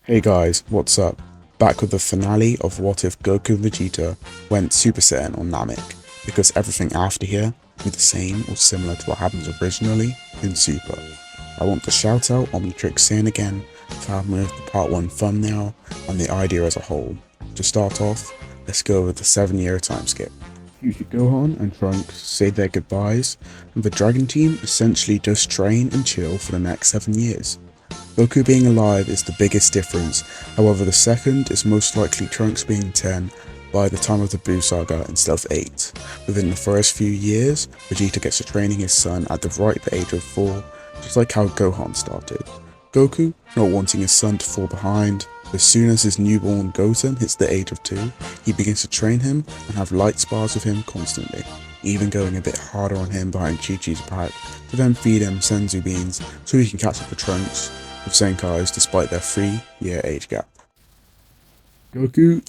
Hey guys, what's up? Back with the finale of what if Goku and Vegeta went Super Saiyan on Namek, because everything after here will be the same or similar to what happened originally in Super. I want to shout out Omnitrix Saiyan again for having with the part 1 thumbnail and the idea as a whole. To start off, let's go with the 7-year time skip. Future Gohan and Trunks say their goodbyes, and the Dragon Team essentially just train and chill for the next 7 years. Goku being alive is the biggest difference, however the second is most likely Trunks being 10 by the time of the Buu Saga instead of 8. Within the first few years, Vegeta gets to training his son at the ripe age of 4, just like how Gohan started. Goku, not wanting his son to fall behind, as soon as his newborn Goten hits the age of 2, he begins to train him and have light spars with him constantly, even going a bit harder on him behind Chi-Chi's back to then feed him Senzu beans so he can catch up with Trunks with Senkais despite their 3-year age gap. Goku,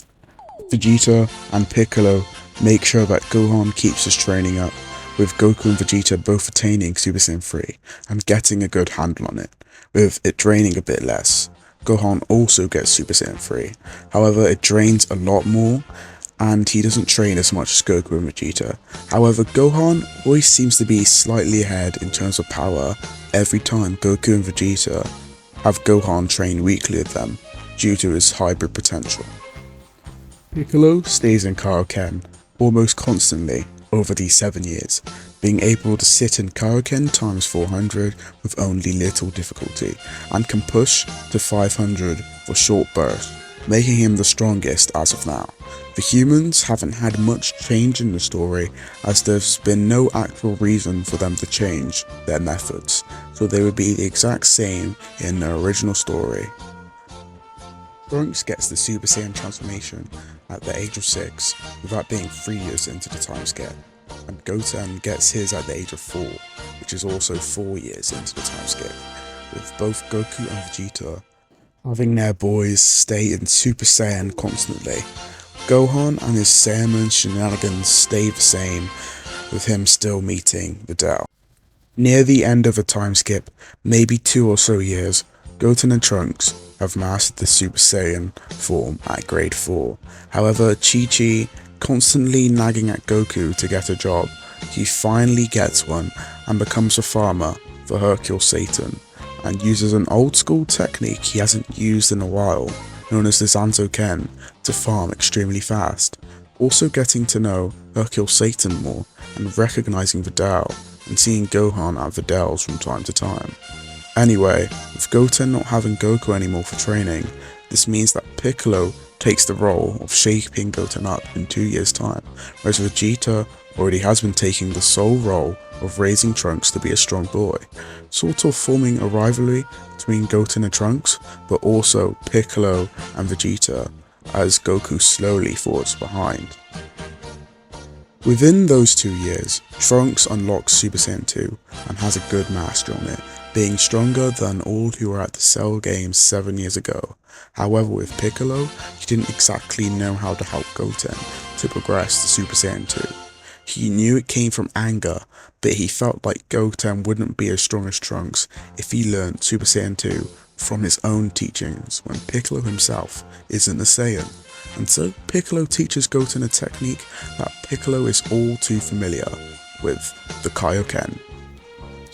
Vegeta and Piccolo make sure that Gohan keeps his training up, with Goku and Vegeta both attaining Super Saiyan 3 and getting a good handle on it, with it draining a bit less. Gohan also gets Super Saiyan 3, however it drains a lot more and he doesn't train as much as Goku and Vegeta. However, Gohan always seems to be slightly ahead in terms of power every time Goku and Vegeta have Gohan train weekly with them, due to his hybrid potential. Piccolo stays in Kaioken almost constantly over these 7 years, being able to sit in Kaioken times 400 with only little difficulty, and can push to 500 for short bursts, making him the strongest as of now. The humans haven't had much change in the story, as there's been no actual reason for them to change their methods, so they would be the exact same in the original story. Trunks gets the Super Saiyan transformation at the age of 6, without being 3 years into the time skip, and Goten gets his at the age of 4, which is also 4 years into the time skip, with both Goku and Vegeta having their boys stay in Super Saiyan constantly. Gohan and his Saiyaman shenanigans stay the same, with him still meeting Videl. Near the end of the time skip, maybe 2 or so years, Goten and Trunks have mastered the Super Saiyan form at grade 4. However, Chi-Chi constantly nagging at Goku to get a job, he finally gets one and becomes a farmer for Hercule Satan, and uses an old school technique he hasn't used in a while, known as the Zanzo-Ken, to farm extremely fast, also getting to know Hercule Satan more and recognizing Videl and seeing Gohan at Videl's from time to time. Anyway, with Goten not having Goku anymore for training, this means that Piccolo takes the role of shaping Goten up in 2 years' time, whereas Vegeta already has been taking the sole role of raising Trunks to be a strong boy, sort of forming a rivalry between Goten and Trunks, but also Piccolo and Vegeta, as Goku slowly falls behind. Within those 2 years, Trunks unlocks Super Saiyan 2 and has a good mastery on it, being stronger than all who were at the Cell Games 7 years ago. However, with Piccolo, he didn't exactly know how to help Goten to progress to Super Saiyan 2. He knew it came from anger, but he felt like Goten wouldn't be as strong as Trunks if he learned Super Saiyan 2 from his own teachings when Piccolo himself isn't a Saiyan. And so Piccolo teaches Goten a technique that Piccolo is all too familiar with, the Kaioken.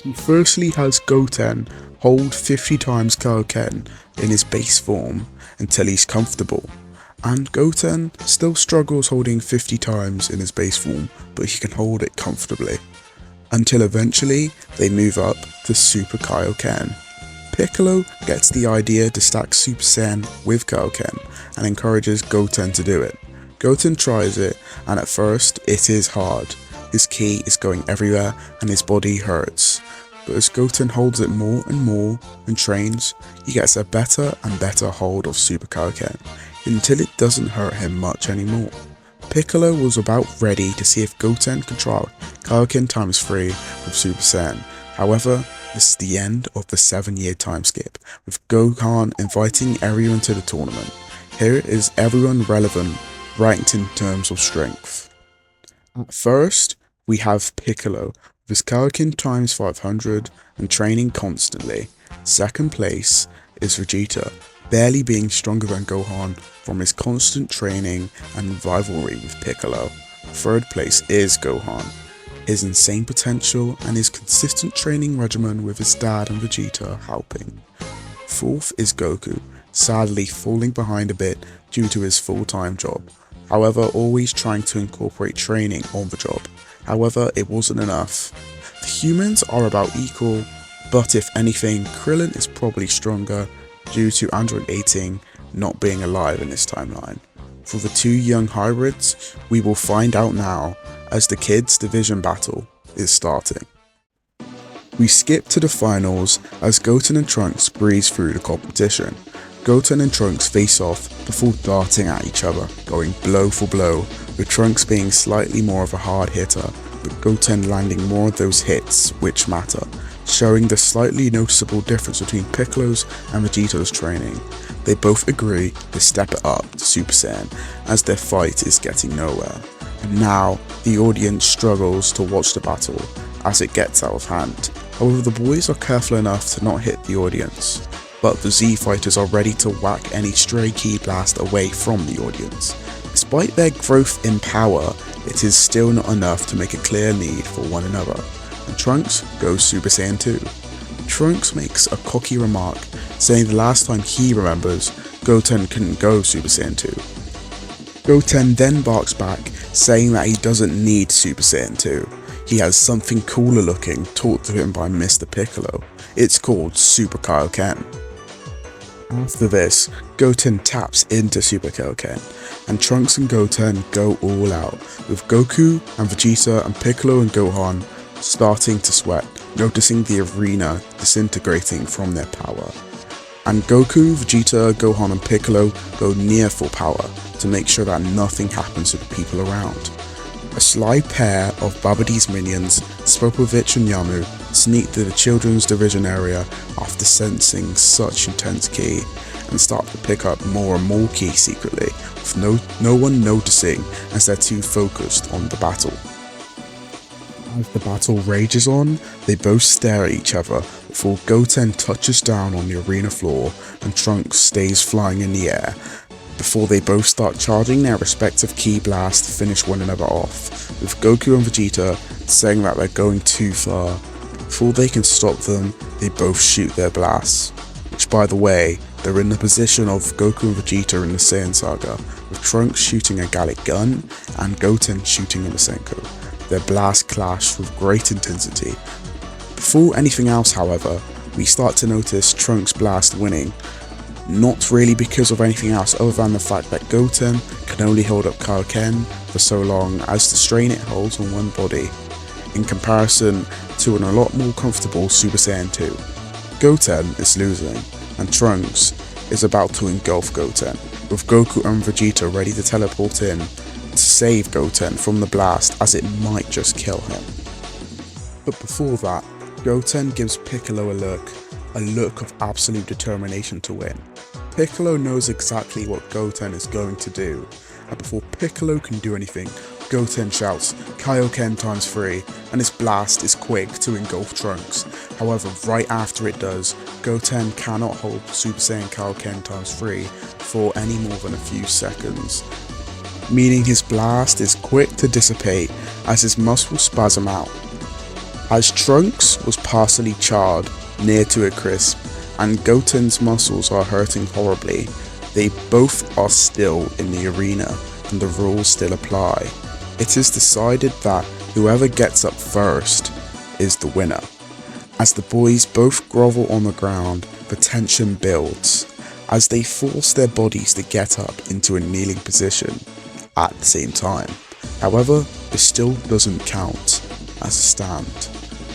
He firstly has Goten hold 50 times Kaioken in his base form until he's comfortable, and Goten still struggles holding 50 times in his base form, but he can hold it comfortably, until eventually they move up to Super Kaioken. Piccolo gets the idea to stack Super Saiyan with Kaioken and encourages Goten to do it. Goten tries it, and at first it is hard. His ki is going everywhere and his body hurts. But as Goten holds it more and more and trains, he gets a better and better hold of Super Kaioken, until it doesn't hurt him much anymore. Piccolo was about ready to see if Goten could try Kaioken times 3 with Super Saiyan. However, this is the end of the 7-year time skip, with Gohan inviting everyone to the tournament. Here is everyone relevant ranked in terms of strength. At first, we have Piccolo with his Kaioken times 500 and training constantly. Second place is Vegeta, barely being stronger than Gohan from his constant training and rivalry with Piccolo. Third place is Gohan. His insane potential and his consistent training regimen with his dad and Vegeta helping. Fourth is Goku, sadly falling behind a bit due to his full-time job, however always trying to incorporate training on the job. However, it wasn't enough. The humans are about equal, but if anything, Krillin is probably stronger due to Android 18 not being alive in this timeline. For the two young hybrids, we will find out now as the kids' division battle is starting. We skip to the finals as Goten and Trunks breeze through the competition. Goten and Trunks face off before darting at each other, going blow for blow, with Trunks being slightly more of a hard hitter, but Goten landing more of those hits which matter, showing the slightly noticeable difference between Piccolo's and Vegeta's training. They both agree to step it up to Super Saiyan as their fight is getting nowhere. And now, the audience struggles to watch the battle as it gets out of hand. However, the boys are careful enough to not hit the audience, but the Z fighters are ready to whack any stray ki blast away from the audience. Despite their growth in power, it is still not enough to make a clear lead for one another, and Trunks goes Super Saiyan 2. Trunks makes a cocky remark, saying the last time he remembers, Goten couldn't go Super Saiyan 2. Goten then barks back, saying that he doesn't need Super Saiyan 2. He has something cooler looking taught to him by Mr. Piccolo. It's called Super Kaioken. After this, Goten taps into Super Kaioken, and Trunks and Goten go all out, with Goku and Vegeta and Piccolo and Gohan starting to sweat, noticing the arena disintegrating from their power. And Goku, Vegeta, Gohan and Piccolo go near full power to make sure that nothing happens to the people around. A sly pair of Babidi's minions, Spopovich and Yamu, sneak to the children's division area after sensing such intense ki, and start to pick up more and more ki secretly, with no one noticing as they're too focused on the battle. As the battle rages on, they both stare at each other before Goten touches down on the arena floor and Trunks stays flying in the air, before they both start charging their respective ki blasts to finish one another off, with Goku and Vegeta saying that they're going too far. Before they can stop them, they both shoot their blasts, which by the way, they're in the position of Goku and Vegeta in the Saiyan saga, with Trunks shooting a Gallic gun and Goten shooting a Masenko. Their blasts clash with great intensity. Before anything else, however, we start to notice Trunks' blast winning, not really because of anything else other than the fact that Goten can only hold up Kaioken for so long as the strain it holds on one body, in comparison to a lot more comfortable Super Saiyan 2. Goten is losing, and Trunks is about to engulf Goten, with Goku and Vegeta ready to teleport in to save Goten from the blast as it might just kill him. But before that, Goten gives Piccolo a look of absolute determination to win. Piccolo knows exactly what Goten is going to do, and before Piccolo can do anything, Goten shouts Kaioken times 3, and his blast is quick to engulf Trunks. However, right after it does, Goten cannot hold Super Saiyan Kaioken times 3 for any more than a few seconds, meaning his blast is quick to dissipate as his muscles spasm out. As Trunks was partially charred near to a crisp, and Goten's muscles are hurting horribly, they both are still in the arena and the rules still apply. It is decided that whoever gets up first is the winner. As the boys both grovel on the ground, the tension builds as they force their bodies to get up into a kneeling position at the same time. However, this still doesn't count as a stand.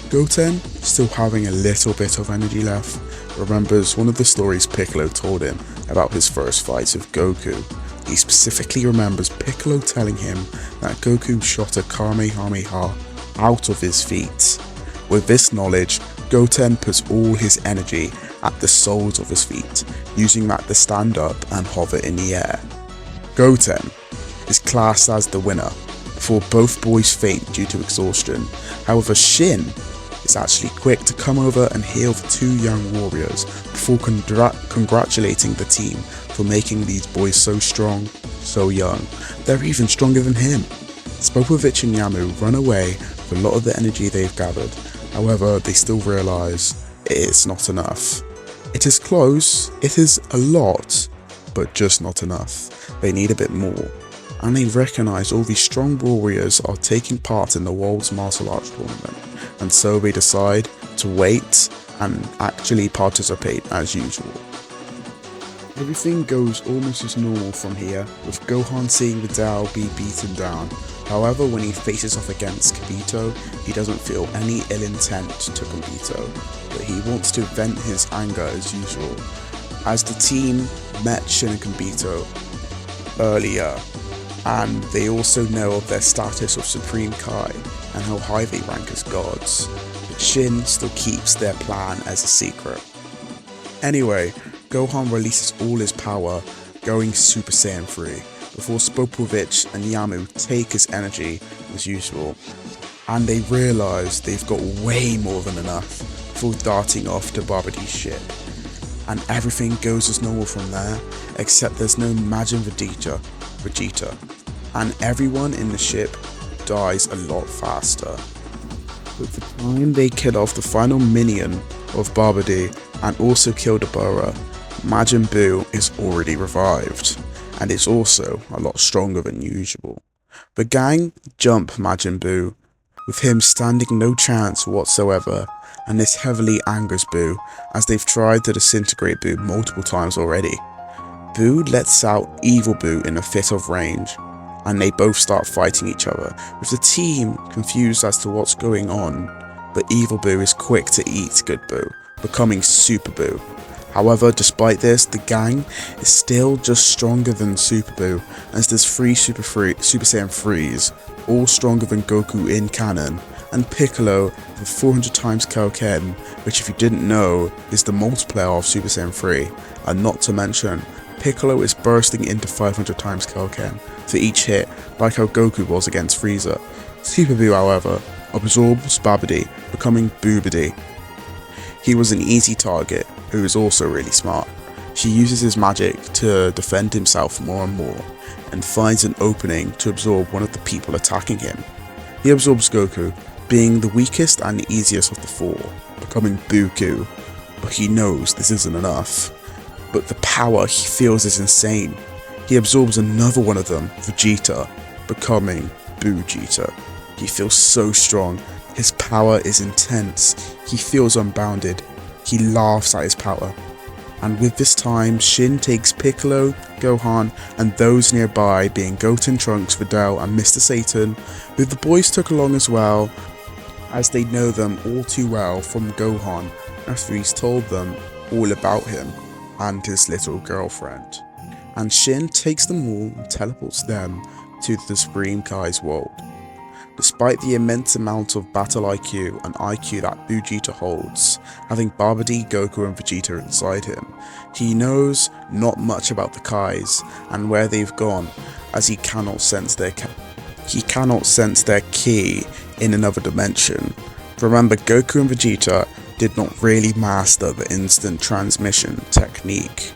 Goten, still having a little bit of energy left, remembers one of the stories Piccolo told him about his first fights with Goku. He specifically remembers Piccolo telling him that Goku shot a Kamehameha out of his feet. With this knowledge, Goten puts all his energy at the soles of his feet, using that to stand up and hover in the air. Goten is classed as the winner, before both boys faint due to exhaustion. However, Shin is actually quick to come over and heal the two young warriors before congratulating the team for making these boys so strong, so young. They're even stronger than him. Spopovich and Yamu run away with a lot of the energy they've gathered. However, they still realise it's not enough. It is close, it is a lot, but just not enough. They need a bit more. And they recognise all these strong warriors are taking part in the World's Martial Arts Tournament, and so they decide to wait and actually participate as usual. Everything goes almost as normal from here, with Gohan seeing Videl be beaten down. However, when he faces off against Kibito, he doesn't feel any ill intent to Kibito, but he wants to vent his anger as usual. As the team met Shin and Kibito earlier, and they also know of their status of Supreme Kai and how high they rank as gods, but Shin still keeps their plan as a secret. Anyway, Gohan releases all his power, going Super Saiyan 3, before Spopovich and Yamu take his energy as usual, and they realise they've got way more than enough before darting off to Babidi's ship. And everything goes as normal from there, except there's no Majin Vegeta, and everyone in the ship dies a lot faster. With the time they kill off the final minion of Babidi and also kill Dabura, Majin Buu is already revived, and is also a lot stronger than usual. The gang jump Majin Buu, with him standing no chance whatsoever, and this heavily angers Buu, as they've tried to disintegrate Buu multiple times already. Buu lets out Evil Buu in a fit of rage, and they both start fighting each other, with the team confused as to what's going on, but Evil Buu is quick to eat Good Buu, becoming Super Buu. However, despite this, the gang is still just stronger than Super Buu, as there's 3 Super Saiyan 3s, all stronger than Goku in canon, and Piccolo with 400 times Kaioken, which if you didn't know, is the multiplier of Super Saiyan 3, and not to mention, Piccolo is bursting into 500 times Kaioken for each hit, like how Goku was against Frieza. Super Buu, however, absorbs Babidi, becoming Boobidi. He was an easy target, who is also really smart. He uses his magic to defend himself more and more, and finds an opening to absorb one of the people attacking him. He absorbs Goku, being the weakest and the easiest of the 4, becoming Buku, but he knows this isn't enough. But the power he feels is insane. He absorbs another one of them, Vegeta, becoming Vegeta. He feels so strong, his power is intense, he feels unbounded, he laughs at his power. And with this time, Shin takes Piccolo, Gohan, and those nearby being Goten, Trunks, Videl, and Mr. Satan, who the boys took along as well, as they know them all too well from Gohan, after he's told them all about him and his little girlfriend. And Shin takes them all and teleports them to the Supreme Kai's world. Despite the immense amount of battle IQ and IQ that Vegeta holds, having Babidi, Goku and Vegeta inside him, he knows not much about the Kais and where they've gone, as he cannot sense their ki in another dimension. Remember, Goku and Vegeta did not really master the instant transmission technique.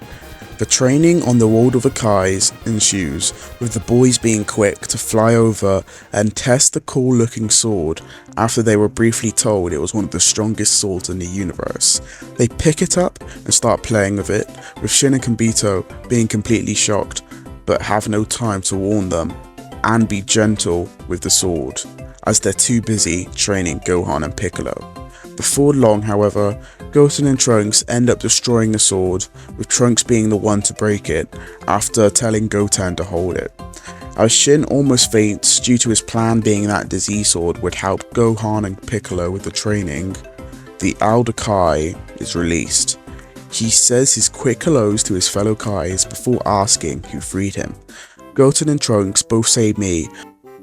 The training on the world of the Kais ensues, with the boys being quick to fly over and test the cool looking sword after they were briefly told it was one of the strongest swords in the universe. They pick it up and start playing with it, with Shin and Kibito being completely shocked, but have no time to warn them and be gentle with the sword, as they're too busy training Gohan and Piccolo. Before long, however, Goten and Trunks end up destroying the sword, with Trunks being the one to break it after telling Goten to hold it. As Shin almost faints due to his plan being that the Z-Sword would help Gohan and Piccolo with the training, the Elder Kai is released. He says his quick hellos to his fellow Kais before asking who freed him. Goten and Trunks both say me,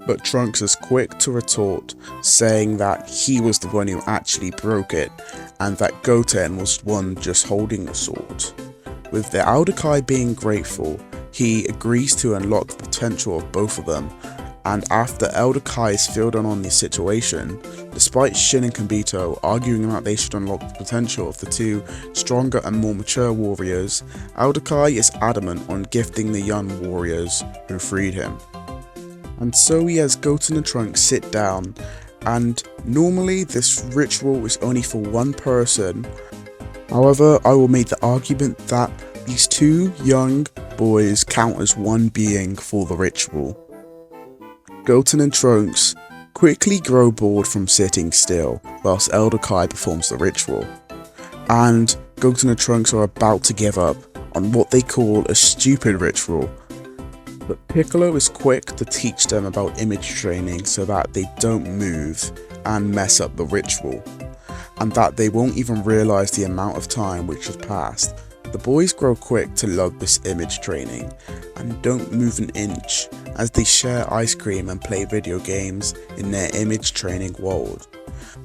but Trunks is quick to retort, saying that he was the one who actually broke it, and that Goten was one just holding the sword. With the Elder Kai being grateful, he agrees to unlock the potential of both of them, And after Elder Kai is filled in on the situation, despite Shin and Kibito arguing that they should unlock the potential of the two stronger and more mature warriors, Elder Kai is adamant on gifting the young warriors who freed him. And so he has Goten and Trunks sit down, and normally this ritual is only for one person. However, I will make the argument that these two young boys count as one being for the ritual. Goten and Trunks quickly grow bored from sitting still whilst Elder Kai performs the ritual, and Goten and Trunks are about to give up on what they call a stupid ritual, but Piccolo is quick to teach them about image training so that they don't move and mess up the ritual, and that they won't even realise the amount of time which has passed. The boys grow quick to love this image training and don't move an inch as they share ice cream and play video games in their image training world.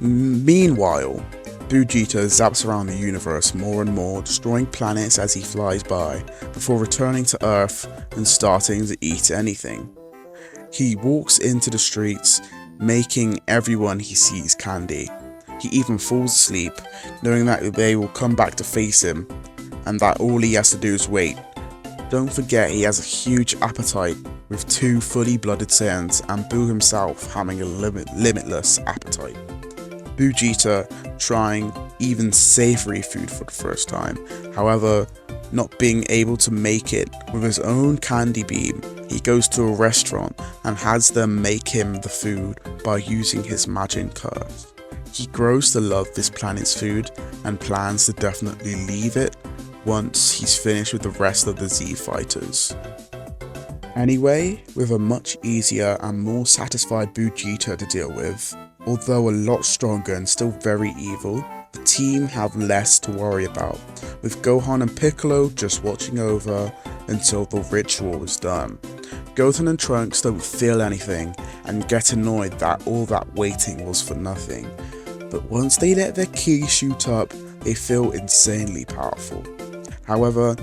Meanwhile, Vegeta zaps around the universe more and more, destroying planets as he flies by, before returning to Earth and starting to eat anything. He walks into the streets, making everyone he sees candy. He even falls asleep, knowing that they will come back to face him, and that all he has to do is wait. Don't forget he has a huge appetite, with two fully blooded Saiyans and Buu himself having a limitless appetite. Vegeta trying even savoury food for the first time, however, not being able to make it with his own candy beam, he goes to a restaurant and has them make him the food by using his magic curse. He grows to love this planet's food and plans to definitely leave it once he's finished with the rest of the Z fighters. Anyway, with a much easier and more satisfied Vegeta to deal with, although a lot stronger and still very evil, the team have less to worry about, with Gohan and Piccolo just watching over until the ritual is done. Goten and Trunks don't feel anything and get annoyed that all that waiting was for nothing, but once they let their ki shoot up, they feel insanely powerful. However,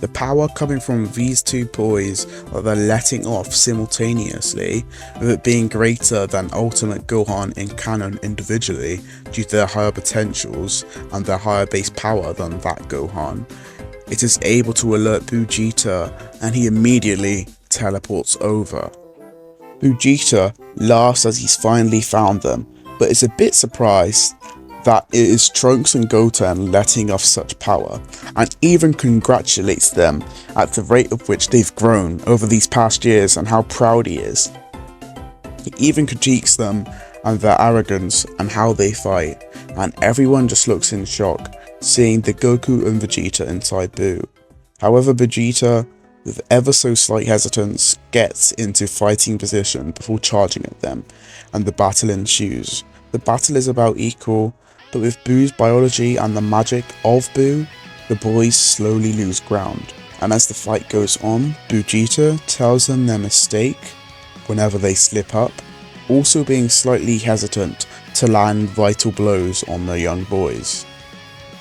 the power coming from these two boys that they're letting off simultaneously, with it being greater than Ultimate Gohan in canon individually due to their higher potentials and their higher base power than that Gohan, it is able to alert Vegeta and he immediately teleports over. Vegeta laughs as he's finally found them, but is a bit surprised that it is Trunks and Goten letting off such power, and even congratulates them at the rate of which they've grown over these past years and how proud he is. He even critiques them and their arrogance and how they fight, and everyone just looks in shock, seeing the Goku and Vegeta inside Buu. However, Vegeta, with ever so slight hesitance, gets into fighting position before charging at them, and the battle ensues. The battle is about equal, but with Buu's biology and the magic of Buu, the boys slowly lose ground, and as the fight goes on, Vegeta tells them their mistake whenever they slip up, also being slightly hesitant to land vital blows on the young boys.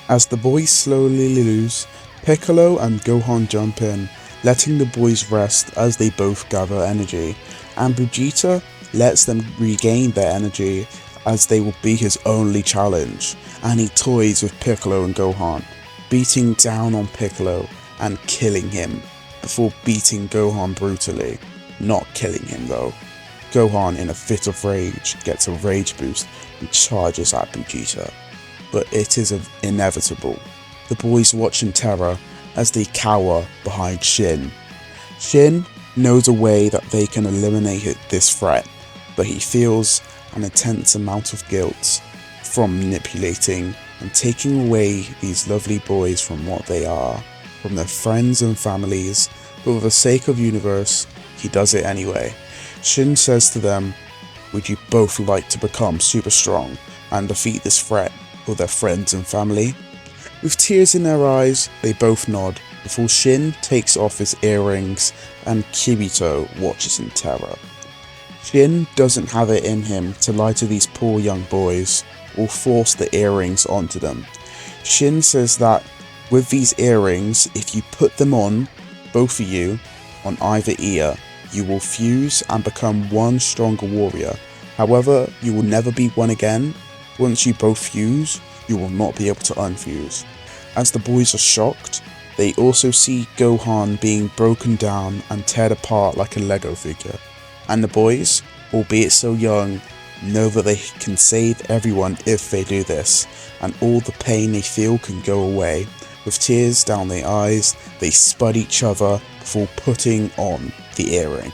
As the boys slowly lose, Piccolo and Gohan jump in, letting the boys rest as they both gather energy, and Vegeta lets them regain their energy as they will be his only challenge, and he toys with Piccolo and Gohan, beating down on Piccolo and killing him before beating Gohan brutally, not killing him though. Gohan, in a fit of rage, gets a rage boost and charges at Vegeta, but it is inevitable. The boys watch in terror as they cower behind Shin. Shin knows a way that they can eliminate this threat, but he feels an intense amount of guilt from manipulating and taking away these lovely boys from what they are, from their friends and families, but for the sake of universe, he does it anyway. Shin says to them, "Would you both like to become super strong and defeat this threat for their friends and family?" With tears in their eyes, they both nod, before Shin takes off his earrings and Kibito watches in terror. Shin doesn't have it in him to lie to these poor young boys or force the earrings onto them. Shin says that with these earrings, if you put them on, both of you, on either ear, you will fuse and become one stronger warrior. However, you will never be one again. Once you both fuse, you will not be able to unfuse. As the boys are shocked, they also see Gohan being broken down and teared apart like a Lego figure. And the boys, albeit so young, know that they can save everyone if they do this, and all the pain they feel can go away. With tears down their eyes, they spud each other before putting on the earring.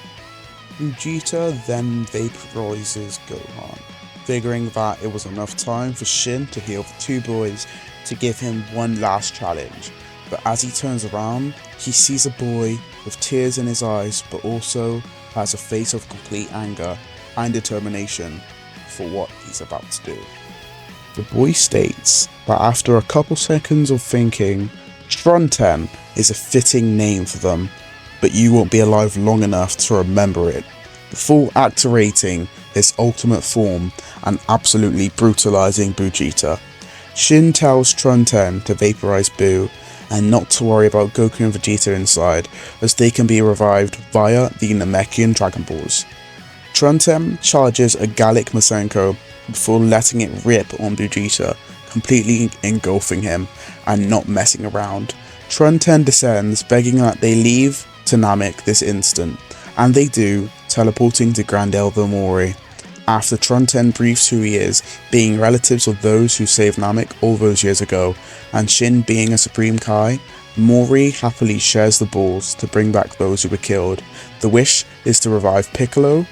Vegeta then vaporizes Gohan, figuring that it was enough time for Shin to heal the two boys to give him one last challenge. But as he turns around, he sees a boy with tears in his eyes, but also has a face of complete anger and determination for what he's about to do. The boy states that after a couple seconds of thinking, Trunten is a fitting name for them, but you won't be alive long enough to remember it, before activating his ultimate form and absolutely brutalizing Vegeta. Shin tells Trunten to vaporize Buu and not to worry about Goku and Vegeta inside, as they can be revived via the Namekian Dragon Balls. Trunten charges a Gallic Masenko before letting it rip on Vegeta, completely engulfing him and not messing around. Trunten descends, begging that they leave to Namek this instant, and they do, teleporting to Grand Elder Mori. After Trunten briefs who he is, being relatives of those who saved Namek all those years ago, and Shin being a Supreme Kai, Mori happily shares the balls to bring back those who were killed. The wish is to revive Piccolo,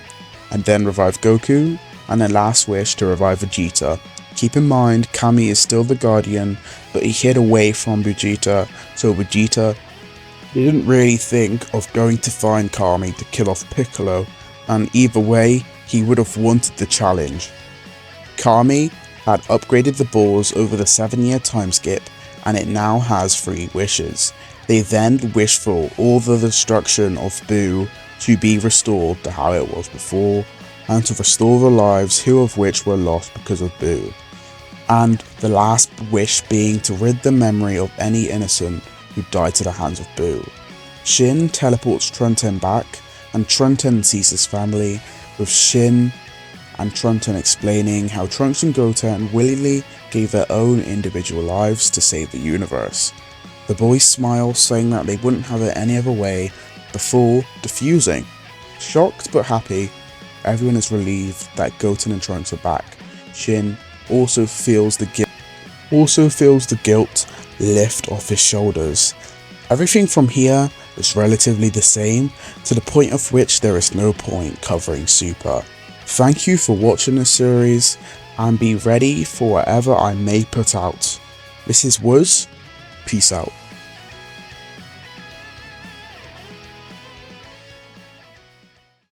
and then revive Goku, and a last wish to revive Vegeta. Keep in mind, Kami is still the Guardian, but he hid away from Vegeta, so Vegeta didn't really think of going to find Kami to kill off Piccolo, and either way, he would have wanted the challenge. Kami had upgraded the balls over the 7-year time skip, and it now has 3 wishes. They then wish for all the destruction of Buu to be restored to how it was before, and to restore the lives of which were lost because of Buu. And the last wish being to rid the memory of any innocent who died to the hands of Buu. Shin teleports Trunten back, and Trunten sees his family, with Shin and Trunten explaining how Trunks and Goten willingly gave their own individual lives to save the universe. The boys smile, saying that they wouldn't have it any other way, before defusing. Shocked but happy, everyone is relieved that Goten and Trunks are back. Shin also feels the guilt lift off his shoulders. Everything from here is relatively the same, to the point of which there is no point covering Super. Thank you for watching this series, and be ready for whatever I may put out. This is Wuz, peace out.